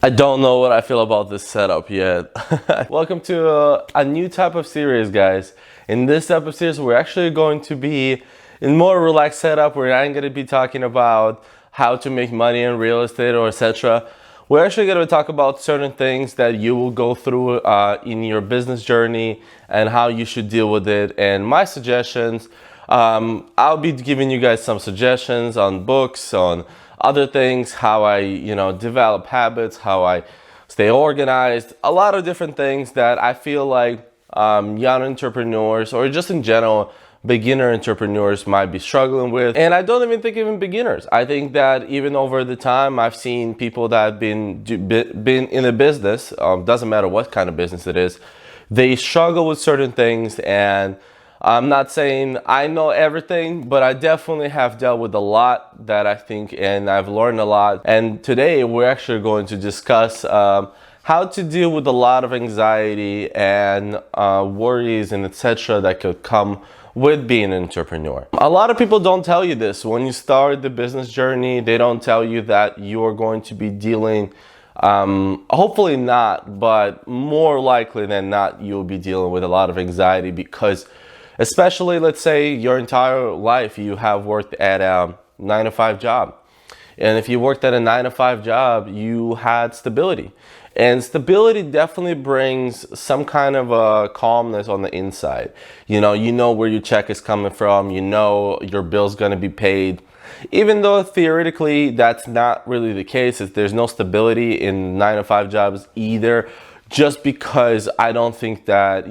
I don't know what I feel about this setup yet. Welcome to a new type of series, guys. In this type of series, we're actually going to be in more relaxed setup. We're not going to be talking about how to make money in real estate or etc. We're actually going to talk about certain things that you will go through in your business journey and how you should deal with it. And my suggestions, I'll be giving you guys some suggestions on books, on other things, how I, develop habits, how I stay organized, a lot of different things that I feel like young entrepreneurs or just in general beginner entrepreneurs might be struggling with. And I don't even think even beginners. I think that even over the time I've seen people that have been in a business, doesn't matter what kind of business it is, they struggle with certain things. And I'm not saying I know everything, but I definitely have dealt with a lot that I think, and I've learned a lot. And today we're actually going to discuss how to deal with a lot of anxiety and worries and etc. that could come with being an entrepreneur. A lot of people don't tell you this. When you start the business journey, they don't tell you that you're going to be dealing hopefully not, but more likely than not, you'll be dealing with a lot of anxiety because especially, let's say your entire life you have worked at a 9-to-5 job. And if you worked at a 9-to-5 job, you had stability. And stability definitely brings some kind of a calmness on the inside. You know where your check is coming from. You know your bill's going to be paid. Even though theoretically that's not really the case, if there's no stability in 9-to-5 jobs either. Just because I don't think that,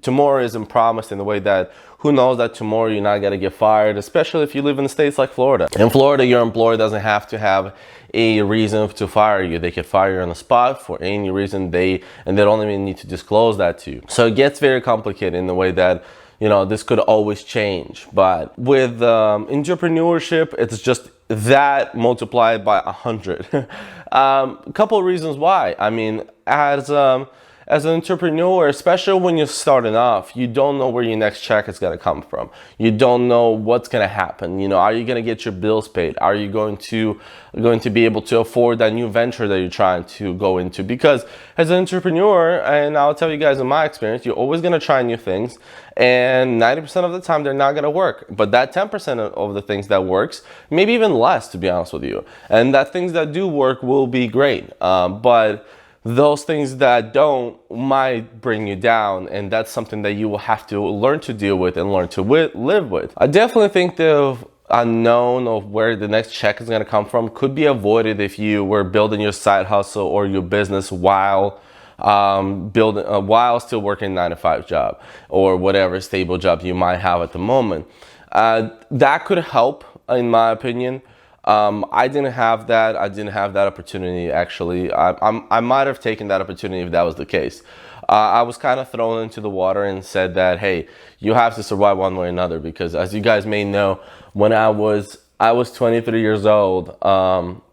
tomorrow isn't promised in the way that who knows that tomorrow you're not going to get fired, especially if you live in states like Florida. In Florida, your employer doesn't have to have a reason to fire you. They can fire you on the spot for any reason and they don't even need to disclose that to you. So it gets very complicated in the way that, this could always change. But with entrepreneurship, it's just that multiplied by 100. A couple of reasons why. I mean, as an entrepreneur, especially when you're starting off, you don't know where your next check is going to come from. You don't know what's going to happen. Are you going to get your bills paid? Are you going to be able to afford that new venture that you're trying to go into? Because as an entrepreneur, and I'll tell you guys in my experience, you're always going to try new things, and 90% of the time they're not going to work. But that 10% of the things that works, maybe even less, to be honest with you, and that things that do work will be great. But those things that don't might bring you down, and that's something that you will have to learn to deal with and learn to live with. I definitely think the unknown of where the next check is going to come from could be avoided if you were building your side hustle or your business while while still working 9-to-5 job or whatever stable job you might have at the moment. That could help, in my opinion. I didn't have that. I didn't have that opportunity, actually. I might have taken that opportunity if that was the case. I was kind of thrown into the water and said that, hey, you have to survive one way or another, because as you guys may know, when I was 23 years old,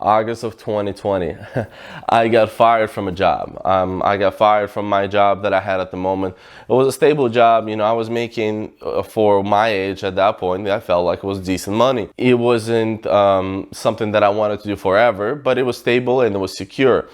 August of 2020, I got fired from a job. I got fired from my job that I had at the moment. It was a stable job. I was making, for my age at that point, I felt like it was decent money. It wasn't something that I wanted to do forever, but it was stable and it was secure.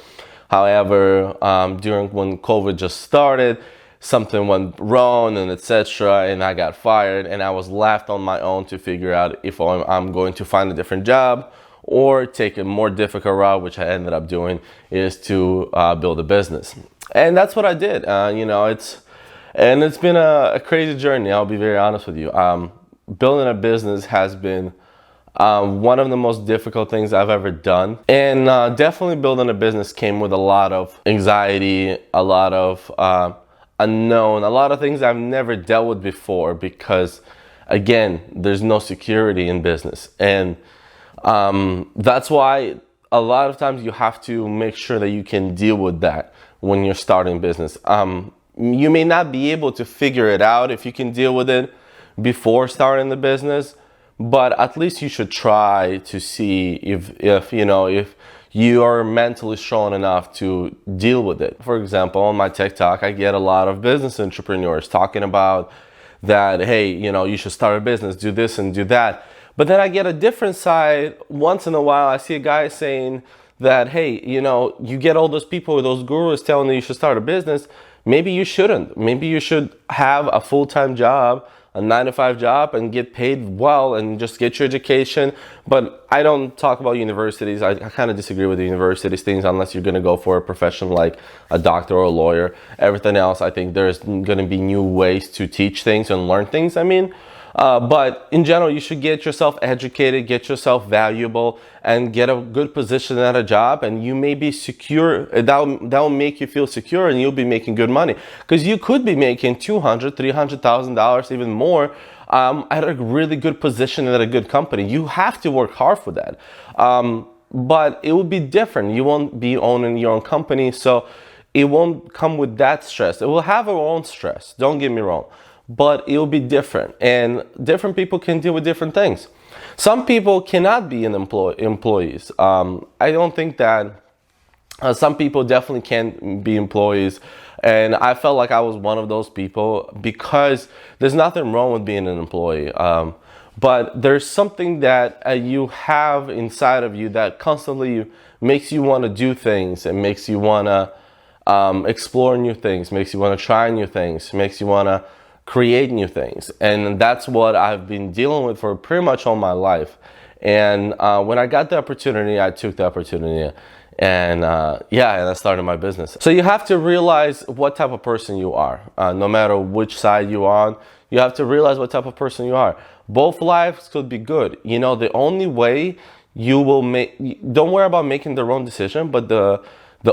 However, when COVID just started, something went wrong and etc. and I got fired, and I was left on my own to figure out if I'm going to find a different job or take a more difficult route, which I ended up doing, is to build a business. And that's what I did. It's been a crazy journey. I'll be very honest with you. Building a business has been one of the most difficult things I've ever done. And definitely building a business came with a lot of anxiety, a lot of unknown, a lot of things I've never dealt with before, because again, there's no security in business. And that's why a lot of times you have to make sure that you can deal with that when you're starting business. You may not be able to figure it out if you can deal with it before starting the business, but at least you should try to see if you are mentally strong enough to deal with it. For example, on my TikTok, I get a lot of business entrepreneurs talking about that, hey, you should start a business, do this and do that. But then I get a different side. Once in a while, I see a guy saying that, hey, you get all those people, those gurus telling you you should start a business. Maybe you shouldn't. Maybe you should have a full-time job, a 9-to-5 job, and get paid well and just get your education. But I don't talk about universities. I kind of disagree with the universities things unless you're going to go for a profession like a doctor or a lawyer. Everything else, I think there's going to be new ways to teach things and learn things. But in general, you should get yourself educated, get yourself valuable, and get a good position at a job, and you may be secure. That'll make you feel secure, and you'll be making good money, because you could be making $200,000-$300,000, even more, at a really good position at a good company. You have to work hard for that, but it will be different. You won't be owning your own company, so it won't come with that stress. It will have our own stress, don't get me wrong, but it will be different, and different people can deal with different things. Some people cannot be employees. I don't think that some people definitely can be employees, and I felt like I was one of those people, because there's nothing wrong with being an employee, but there's something that you have inside of you that constantly makes you want to do things, and makes you want to explore new things, makes you want to try new things, makes you want to create new things. And that's what I've been dealing with for pretty much all my life. And when I got the opportunity, I took the opportunity, and I started my business. So you have to realize what type of person you are. No matter which side you're on, you have to realize what type of person you are. Both lives could be good. The only way you will don't worry about making the wrong decision, but the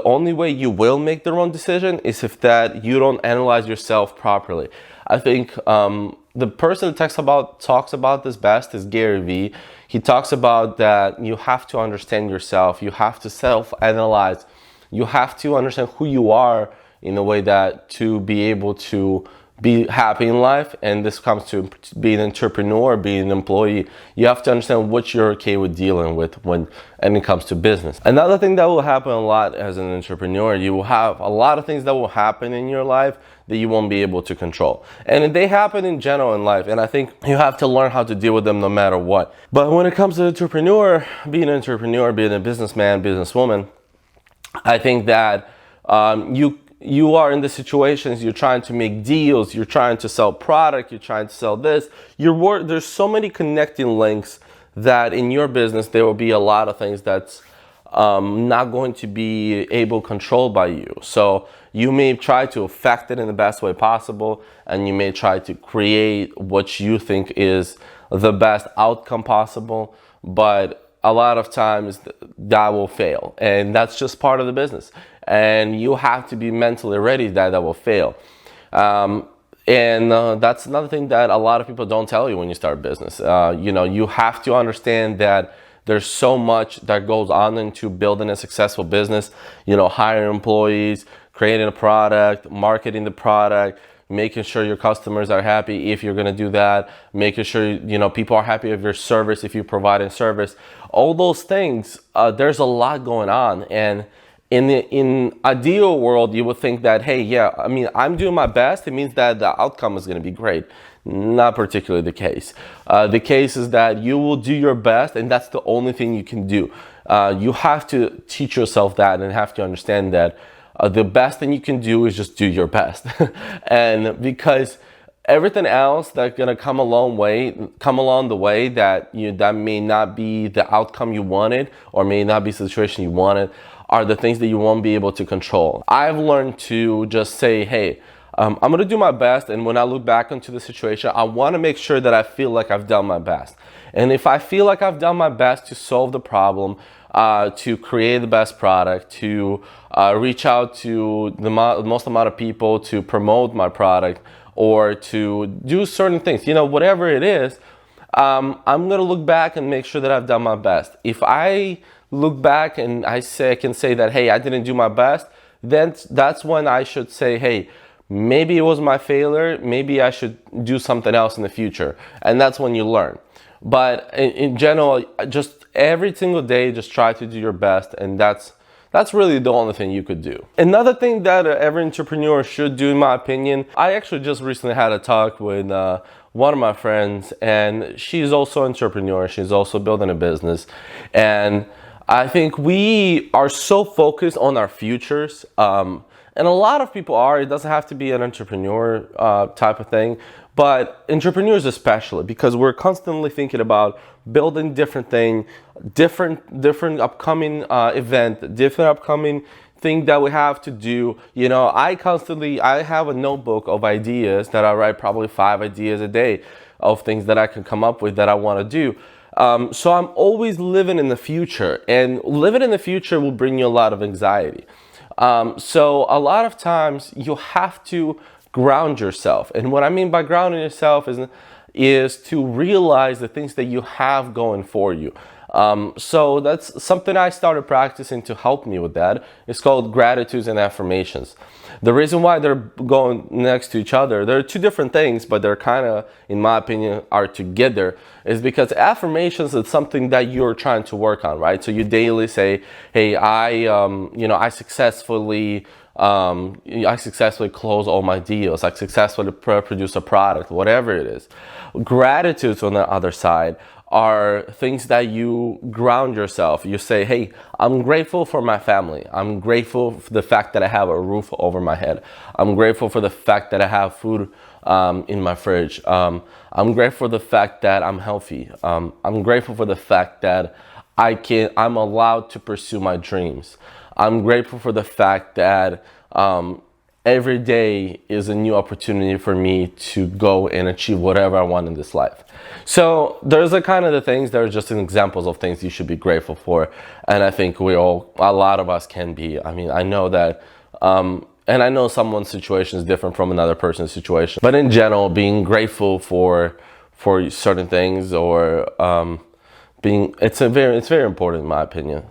only way you will make the wrong decision is if that you don't analyze yourself properly. I think the person that talks about this best is Gary Vee. He talks about that you have to understand yourself, you have to self-analyze, you have to understand who you are in a way that to be able to be happy in life. And this comes to being an entrepreneur, being an employee. You have to understand what you're okay with dealing with when it comes to business. Another thing that will happen a lot as an entrepreneur, you will have a lot of things that will happen in your life that you won't be able to control. And they happen in general in life. And I think you have to learn how to deal with them no matter what. But when it comes to being a businessman, businesswoman, I think that you are in the situations, you're trying to make deals, you're trying to sell product, you're trying to sell this. There's so many connecting links that in your business, there will be a lot of things that's not going to be controlled by you. So you may try to affect it in the best way possible, and you may try to create what you think is the best outcome possible, but a lot of times that will fail, and that's just part of the business. And you have to be mentally ready that will fail. That's another thing that a lot of people don't tell you when you start a business. You have to understand that there's so much that goes on into building a successful business. Hiring employees, creating a product, marketing the product, making sure your customers are happy if you're going to do that, making sure people are happy with your service if you provide a service. All those things, there's a lot going on. And in the ideal world, you would think that, hey, I'm doing my best. It means that the outcome is going to be great. Not particularly the case. The case is that you will do your best, and that's the only thing you can do. You have to teach yourself that, and have to understand that the best thing you can do is just do your best. And because everything else that's gonna come along the way that may not be the outcome you wanted, or may not be the situation you wanted, are the things that you won't be able to control. I've learned to just say, hey, I'm gonna do my best, and when I look back into the situation, I wanna make sure that I feel like I've done my best. And if I feel like I've done my best to solve the problem, to create the best product, to reach out to the most amount of people, to promote my product, or to do certain things, whatever it is, I'm gonna look back and make sure that I've done my best. If I look back and I can say that, hey, I didn't do my best, then that's when I should say, hey, maybe it was my failure, maybe I should do something else in the future. And that's when you learn. But in general, just every single day, just try to do your best, and that's really the only thing you could do. Another thing that every entrepreneur should do, in my opinion, I actually just recently had a talk with one of my friends, and she's also an entrepreneur. She's also building a business, and I think we are so focused on our futures, and a lot of people are. It doesn't have to be an entrepreneur type of thing, but entrepreneurs especially, because we're constantly thinking about building different thing, different upcoming event, different upcoming thing that we have to do. You know, I have a notebook of ideas that I write probably 5 ideas a day of things that I can come up with that I want to do. So I'm always living in the future, and living in the future will bring you a lot of anxiety. So a lot of times you have to ground yourself. And what I mean by grounding yourself is to realize the things that you have going for you. So that's something I started practicing to help me with that. It's called gratitudes and affirmations. The reason why they're going next to each other, they're 2 different things, but they're kind of, in my opinion, are together, is because affirmations is something that you're trying to work on, right? So you daily say, hey, I successfully close all my deals. I successfully produce a product, whatever it is. Gratitudes on the other side are things that you ground yourself. You say, hey, I'm grateful for my family. I'm grateful for the fact that I have a roof over my head. I'm grateful for the fact that I have food in my fridge. I'm grateful for the fact that I'm healthy. I'm grateful for the fact that I'm allowed to pursue my dreams. I'm grateful for the fact that every day is a new opportunity for me to go and achieve whatever I want in this life. So there's a kind of the things that are just examples of things you should be grateful for. And I think a lot of us can be. I mean, I know that, and I know someone's situation is different from another person's situation. But in general, being grateful for certain things, or it's very important in my opinion.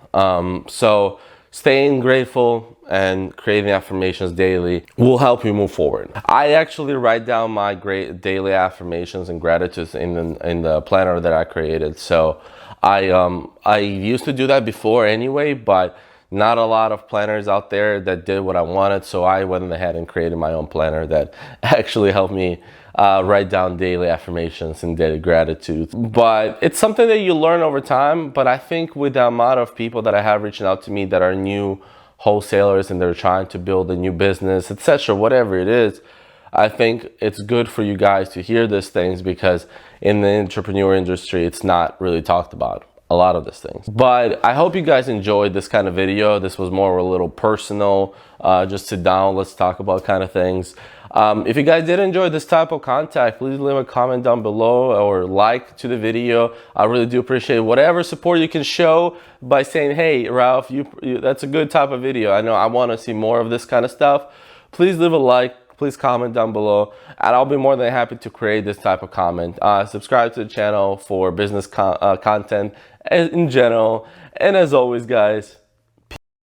So staying grateful and creating affirmations daily will help you move forward. I actually write down my great daily affirmations and gratitudes in the planner that I created. So I used to do that before anyway, but not a lot of planners out there that did what I wanted. So I went ahead and created my own planner that actually helped me write down daily affirmations and daily gratitudes. But it's something that you learn over time. But I think with the amount of people that I have reaching out to me that are new wholesalers and they're trying to build a new business, etc., whatever it is, I think it's good for you guys to hear these things, because in the entrepreneur industry, it's not really talked about, a lot of these things. But I hope you guys enjoyed this kind of video. This was more a little personal, just sit down, let's talk about kind of things. If you guys did enjoy this type of content, please leave a comment down below or like to the video. I really do appreciate whatever support you can show by saying, hey, Ralph, that's a good type of video. I know I want to see more of this kind of stuff. Please leave a like, please comment down below, and I'll be more than happy to create this type of comment. Subscribe to the channel for business content in general. And as always, guys,